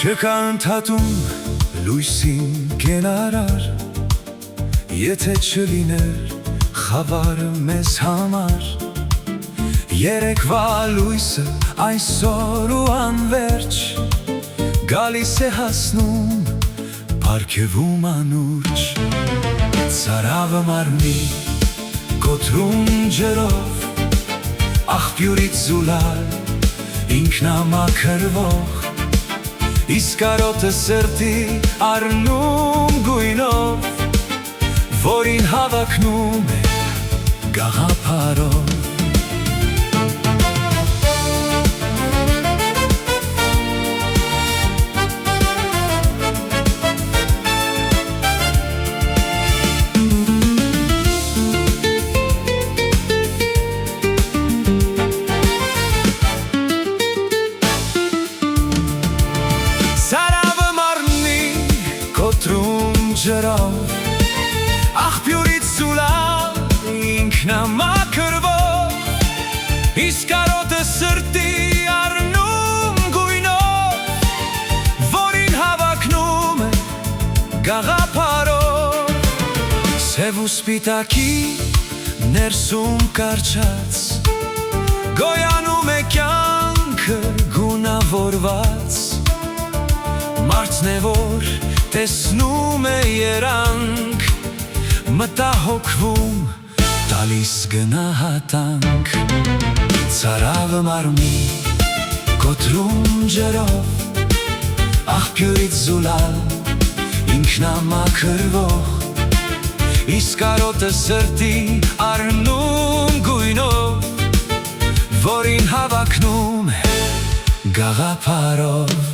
Չկա ընդհատում լույսին կենարար, եթե չլիներ խավարը մեզ համար։ Երեկվա լույսը այսօր ու անվերջ գալիս է հասնում, պարգևում անուրջ։ Ծարավը մարմնի կոտրում ջրով, աղբյուրից զուլալ ինքնամաքրվող, իսկ կարոտը սրտի առնում գույնով, որին հավակնում է գաղափարով։ Ջրով, աղբյուրից զուլալ ինքնամաքրվող, իսկ կարոտը սրտի առնում գույնով, որին հավակնում է գաղափարով։ Սև ու սպիտակի ներսում կարճած, գոյանում է կյանքը գունավորված, մարդն է, որ տեսնում է երանք, մտահոգվում, տալիս գնահատանք։ Ծարավը մարմնի կոտրում ջրով, աղբյուրից զուլալ ինքնամաքրվող, իսկ կարոտը սրտի առնում գույնով, որին հավակնում է գաղափարով։